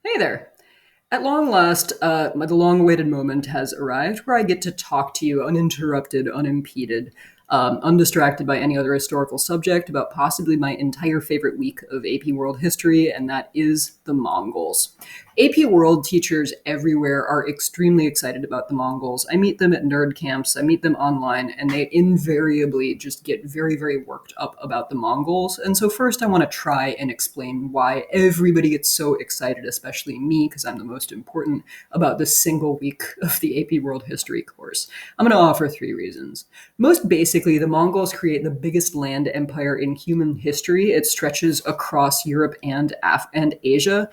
Hey there. At long last, the long awaited moment has arrived where I get to talk to you uninterrupted, unimpeded, undistracted by any other historical subject about possibly my entire favorite week of AP World History, and that is the Mongols. AP World teachers everywhere are extremely excited about the Mongols. I meet them at nerd camps, I meet them online, and they invariably just get very, very worked up about the Mongols. And so, first, I want to try and explain why everybody gets so excited, especially me, because I'm the most important, about this single week of the AP World History course. I'm going to offer three reasons. Most basically, the Mongols create the biggest land empire in human history. It stretches across Europe and Asia.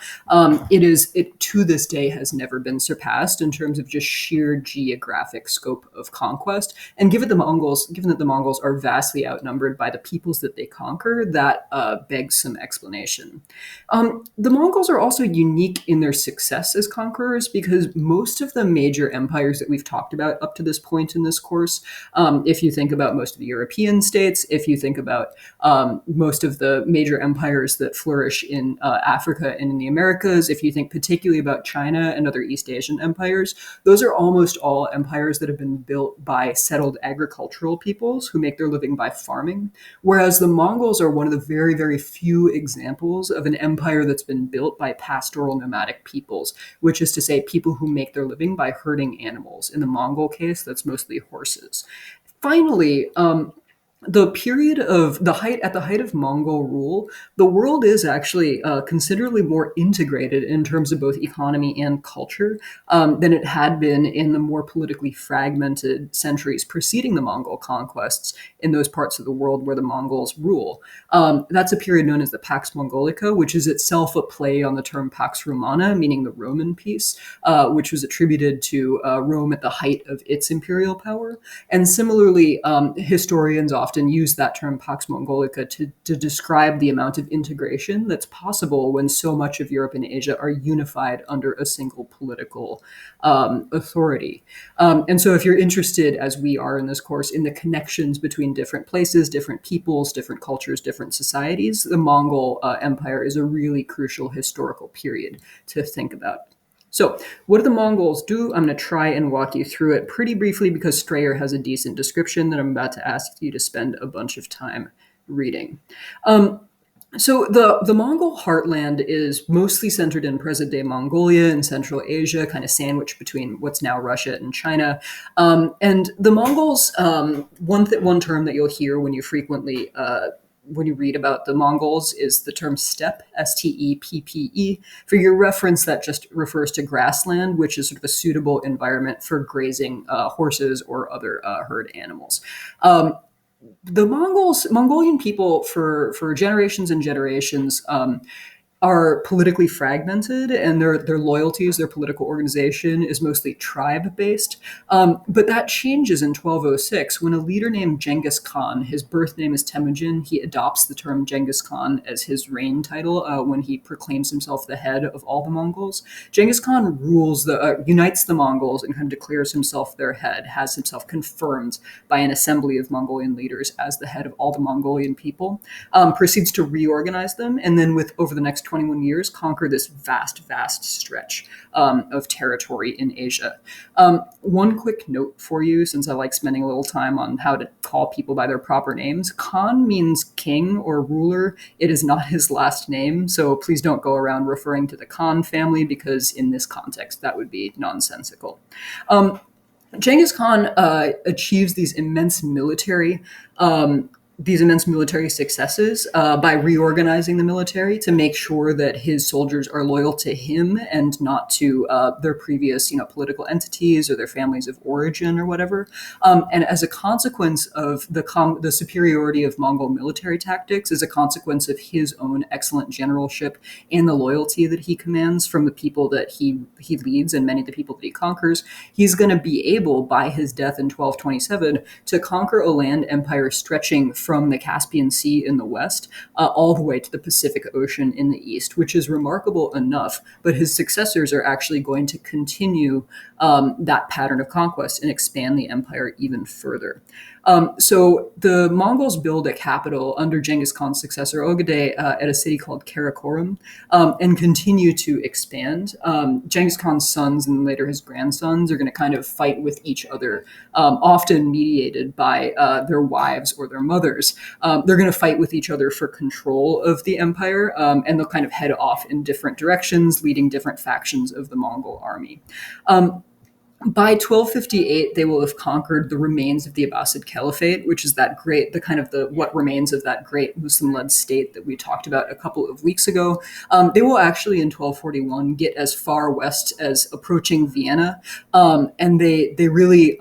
It to this day has never been surpassed in terms of just sheer geographic scope of conquest. And given that the Mongols are vastly outnumbered by the peoples that they conquer, that begs some explanation. The Mongols are also unique in their success as conquerors because most of the major empires that we've talked about up to this point in this course, if you think about most of the European states, if you think about most of the major empires that flourish in Africa and in the Americas, if you think particularly about China and other East Asian empires, those are almost all empires that have been built by settled agricultural peoples who make their living by farming. Whereas the Mongols are one of the very, very few examples of an empire that's been built by pastoral nomadic peoples, which is to say, people who make their living by herding animals. In the Mongol case, that's mostly horses. Finally, the period of the height at the height of Mongol rule, the world is actually considerably more integrated in terms of both economy and culture than it had been in the more politically fragmented centuries preceding the Mongol conquests in those parts of the world where the Mongols rule. That's a period known as the Pax Mongolica, which is itself a play on the term Pax Romana, meaning the Roman peace, which was attributed to Rome at the height of its imperial power. And similarly, historians often use that term Pax Mongolica to describe the amount of integration that's possible when so much of Europe and Asia are unified under a single political authority. And so, if you're interested, as we are in this course, in the connections between different places, different peoples, different cultures, different societies, the Mongol Empire is a really crucial historical period to think about. So, what do the Mongols do? I'm going to try and walk you through it pretty briefly because Strayer has a decent description that I'm about to ask you to spend a bunch of time reading. So the Mongol heartland is mostly centered in present-day Mongolia and Central Asia, kind of sandwiched between what's now Russia and China. And the Mongols, one term that you'll hear when you read about the Mongols is the term steppe, S-T-E-P-P-E. For your reference, that just refers to grassland, which is sort of a suitable environment for grazing horses or other herd animals. The Mongolian people for generations and generations are politically fragmented, and their loyalties, their political organization is mostly tribe based. But that changes in 1206 when a leader named Genghis Khan, his birth name is Temujin, he adopts the term Genghis Khan as his reign title when he proclaims himself the head of all the Mongols. Genghis Khan unites the Mongols and kind of declares himself their head, has himself confirmed by an assembly of Mongolian leaders as the head of all the Mongolian people, proceeds to reorganize them, and then over the next 21 years, conquer this vast, vast stretch of territory in Asia. One quick note for you, since I like spending a little time on how to call people by their proper names. Khan means king or ruler. It is not his last name, so please don't go around referring to the Khan family because in this context, that would be nonsensical. Genghis Khan achieves these immense military successes by reorganizing the military to make sure that his soldiers are loyal to him and not to their previous, political entities or their families of origin or whatever. And as a consequence of the superiority of Mongol military tactics, as a consequence of his own excellent generalship and the loyalty that he commands from the people that he leads and many of the people that he conquers, he's going to be able, by his death in 1227, to conquer a land empire stretching from the Caspian Sea in the west all the way to the Pacific Ocean in the east, which is remarkable enough, but his successors are actually going to continue that pattern of conquest and expand the empire even further. So the Mongols build a capital under Genghis Khan's successor Ogedei at a city called Karakorum, and continue to expand. Genghis Khan's sons and later his grandsons are going to kind of fight with each other, often mediated by their wives or their mothers. They're going to fight with each other for control of the empire, and they'll kind of head off in different directions, leading different factions of the Mongol army. By 1258, they will have conquered the remains of the Abbasid Caliphate, which is that great, the kind of the what remains of that great Muslim-led state that we talked about a couple of weeks ago. They will actually, in 1241, get as far west as approaching Vienna, and they really.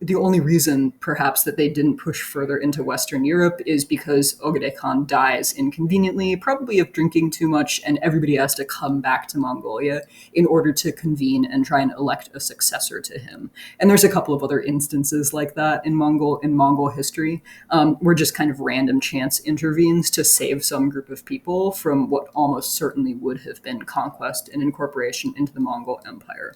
The only reason, perhaps, that they didn't push further into Western Europe is because Ogedei Khan dies inconveniently, probably of drinking too much, and everybody has to come back to Mongolia in order to convene and try and elect a successor to him. And there's a couple of other instances like that in Mongol history, where just kind of random chance intervenes to save some group of people from what almost certainly would have been conquest and incorporation into the Mongol Empire.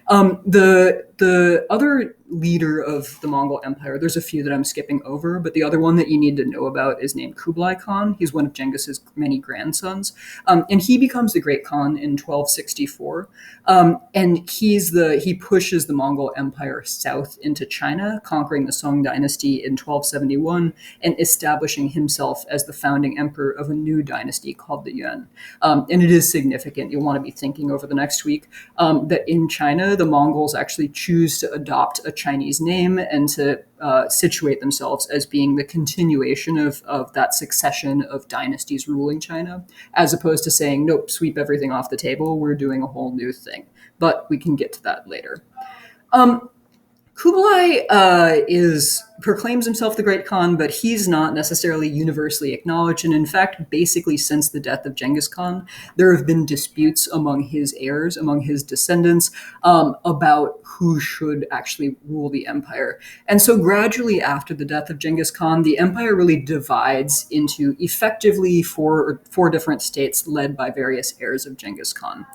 The other leader of the Mongol Empire, there's a few that I'm skipping over, but the other one that you need to know about is named Kublai Khan. He's one of Genghis's many grandsons, and he becomes the Great Khan in 1264. And he pushes the Mongol Empire south into China, conquering the Song dynasty in 1271 and establishing himself as the founding emperor of a new dynasty called the Yuan. And it is significant. You'll want to be thinking over the next week that in China, the Mongols actually choose to adopt a Chinese name and to situate themselves as being the continuation of that succession of dynasties ruling China, as opposed to saying, nope, sweep everything off the table, we're doing a whole new thing. But we can get to that later. Kublai proclaims himself the Great Khan, but he's not necessarily universally acknowledged. And in fact, basically since the death of Genghis Khan, there have been disputes among his heirs, among his descendants, about who should actually rule the empire. And so gradually after the death of Genghis Khan, the empire really divides into effectively four different states led by various heirs of Genghis Khan.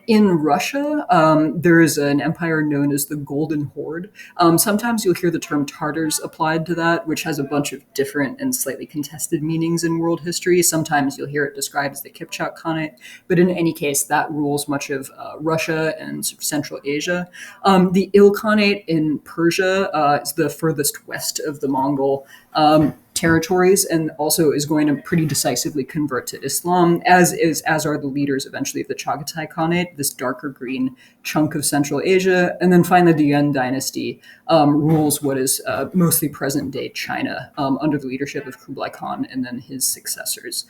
In Russia, there is an empire known as the Golden Horde. Sometimes you'll hear the term Tartars applied to that, which has a bunch of different and slightly contested meanings in world history. Sometimes you'll hear it described as the Kipchak Khanate, but in any case, that rules much of Russia and Central Asia. The Ilkhanate in Persia is the furthest west of the Mongol territories, and also is going to pretty decisively convert to Islam, as are the leaders eventually of the Chagatai Khanate, this darker green chunk of Central Asia. And then finally, the Yuan dynasty rules what is mostly present-day China under the leadership of Kublai Khan and then his successors.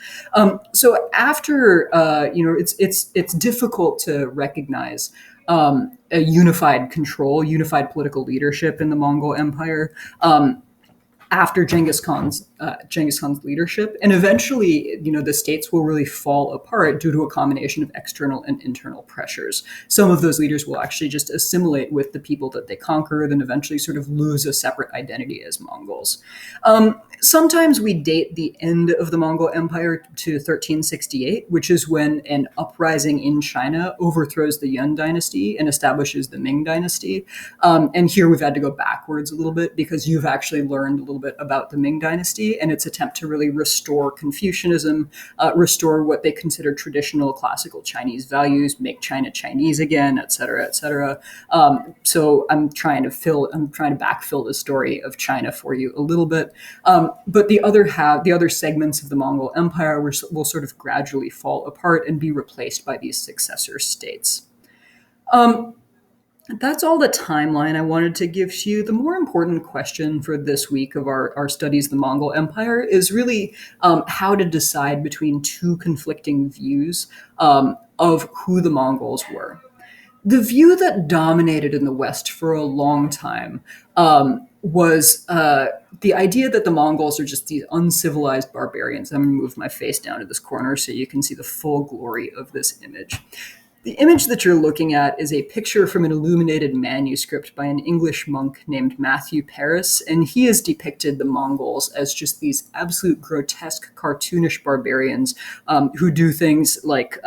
So after, it's difficult to recognize a unified control, unified political leadership in the Mongol Empire. After Genghis Khan's leadership, and eventually, the states will really fall apart due to a combination of external and internal pressures. Some of those leaders will actually just assimilate with the people that they conquered, and eventually sort of lose a separate identity as Mongols. Sometimes we date the end of the Mongol Empire to 1368, which is when an uprising in China overthrows the Yuan dynasty and establishes the Ming dynasty. And here we've had to go backwards a little bit because you've actually learned a little bit about the Ming dynasty and its attempt to really restore Confucianism, restore what they consider traditional classical Chinese values, make China Chinese again, et cetera, et cetera. So I'm trying to backfill the story of China for you a little bit. But the other segments of the Mongol Empire will sort of gradually fall apart and be replaced by these successor states. That's all the timeline I wanted to give to you. The more important question for this week of our studies of the Mongol Empire is really how to decide between two conflicting views of who the Mongols were. The view that dominated in the West for a long time was the idea that the Mongols are just these uncivilized barbarians. I'm going to move my face down to this corner so you can see the full glory of this image. The image that you're looking at is a picture from an illuminated manuscript by an English monk named Matthew Paris, and he has depicted the Mongols as just these absolute grotesque, cartoonish barbarians who do things like,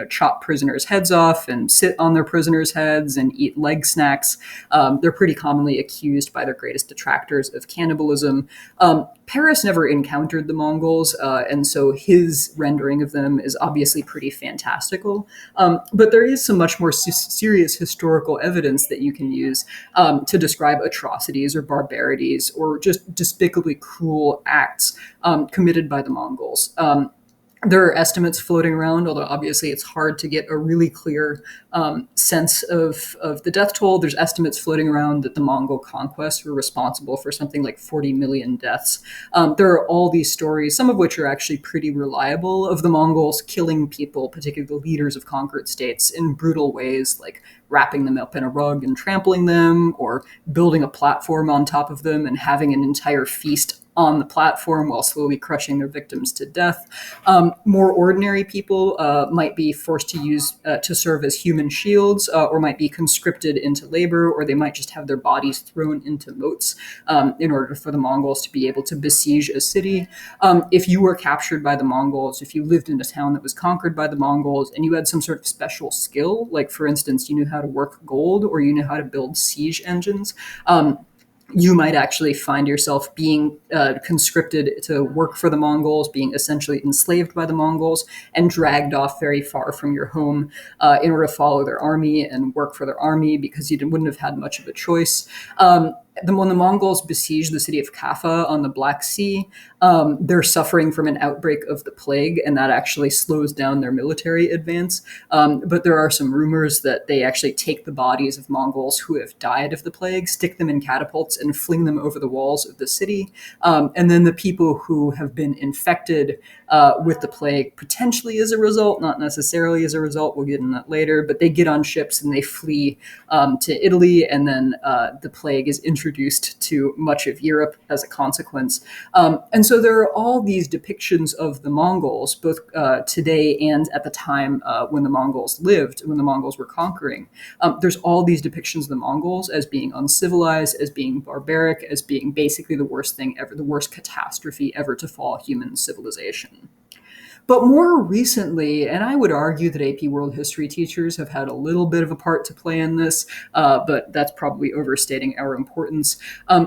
chop prisoners' heads off and sit on their prisoners' heads and eat leg snacks. They're pretty commonly accused by their greatest detractors of cannibalism. Paris never encountered the Mongols, and so his rendering of them is obviously pretty fantastical. But there is some much more serious historical evidence that you can use to describe atrocities or barbarities or just despicably cruel acts committed by the Mongols. There are estimates floating around, although obviously it's hard to get a really clear sense of the death toll. There's estimates floating around that the Mongol conquests were responsible for something like 40 million deaths. There are all these stories, some of which are actually pretty reliable, of the Mongols killing people, particularly the leaders of conquered states, in brutal ways, like wrapping them up in a rug and trampling them, or building a platform on top of them and having an entire feast on the platform while slowly crushing their victims to death. More ordinary people might be forced to serve as human shields, or might be conscripted into labor, or they might just have their bodies thrown into moats in order for the Mongols to be able to besiege a city. If you were captured by the Mongols, if you lived in a town that was conquered by the Mongols, and you had some sort of special skill, like for instance, you knew how to work gold or you knew how to build siege engines, you might actually find yourself being conscripted to work for the Mongols, being essentially enslaved by the Mongols, and dragged off very far from your home in order to follow their army and work for their army because you wouldn't have had much of a choice. When the Mongols besieged the city of Kaffa on the Black Sea, they're suffering from an outbreak of the plague, and that actually slows down their military advance. But there are some rumors that they actually take the bodies of Mongols who have died of the plague, stick them in catapults, and fling them over the walls of the city. And then the people who have been infected with the plague, potentially as a result, not necessarily as a result, we'll get into that later, but they get on ships and they flee to Italy, and then the plague is introduced to much of Europe as a consequence. And so there are all these depictions of the Mongols, both today and at the time when the Mongols lived, when the Mongols were conquering. There's all these depictions of the Mongols as being uncivilized, as being barbaric, as being basically the worst thing ever, the worst catastrophe ever to fall human civilization. But more recently, and I would argue that AP World History teachers have had a little bit of a part to play in this, but that's probably overstating our importance.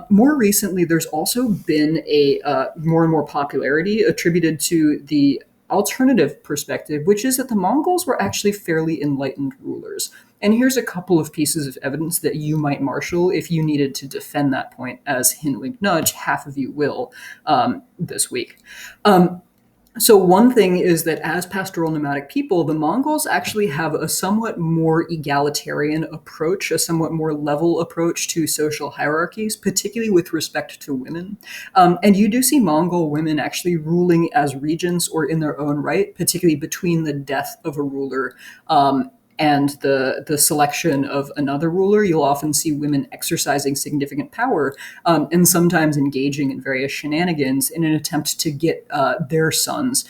More recently, there's also been a more and more popularity attributed to the alternative perspective, which is that the Mongols were actually fairly enlightened rulers. And here's a couple of pieces of evidence that you might marshal if you needed to defend that point, as hint, wink, nudge, half of you will this week. So one thing is that as pastoral nomadic people, the Mongols actually have a somewhat more egalitarian approach, a somewhat more level approach to social hierarchies, particularly with respect to women. And you do see Mongol women actually ruling as regents or in their own right, particularly between the death of a ruler and the selection of another ruler. You'll often see women exercising significant power and sometimes engaging in various shenanigans in an attempt to get their sons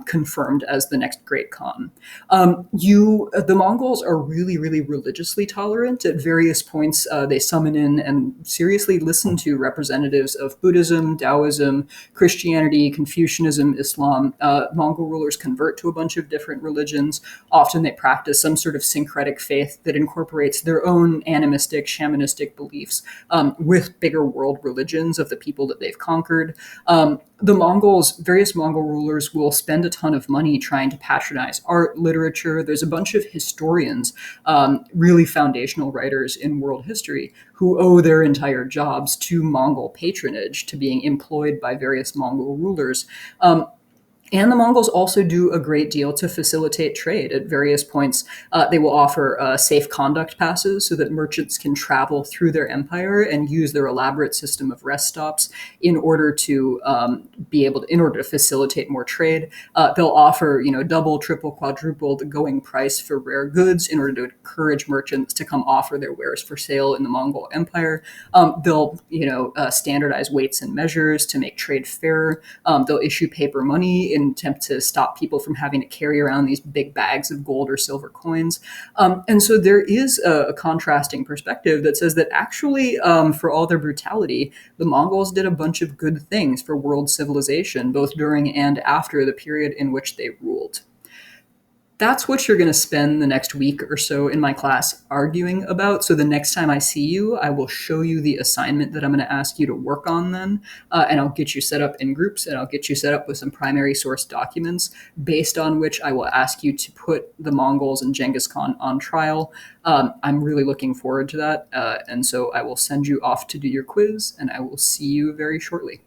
confirmed as the next great Khan. The Mongols are really, really religiously tolerant. At various points, they summon in and seriously listen to representatives of Buddhism, Taoism, Christianity, Confucianism, Islam. Mongol rulers convert to a bunch of different religions. Often they practice some sort of syncretic faith that incorporates their own animistic, shamanistic beliefs with bigger world religions of the people that they've conquered. Various Mongol rulers will spend a ton of money trying to patronize art, literature. There's a bunch of historians, really foundational writers in world history, who owe their entire jobs to Mongol patronage, to being employed by various Mongol rulers. And the Mongols also do a great deal to facilitate trade. At various points, they will offer safe conduct passes so that merchants can travel through their empire and use their elaborate system of rest stops in order to facilitate more trade. They'll offer, double, triple, quadruple the going price for rare goods in order to encourage merchants to come offer their wares for sale in the Mongol Empire. They'll, standardize weights and measures to make trade fairer. They'll issue paper money in an attempt to stop people from having to carry around these big bags of gold or silver coins. And so there is a contrasting perspective that says that actually, for all their brutality, the Mongols did a bunch of good things for world civilization, both during and after the period in which they ruled. That's what you're going to spend the next week or so in my class arguing about. So the next time I see you, I will show you the assignment that I'm going to ask you to work on then, and I'll get you set up in groups, and I'll get you set up with some primary source documents based on which I will ask you to put the Mongols and Genghis Khan on trial. I'm really looking forward to that, and so I will send you off to do your quiz, and I will see you very shortly.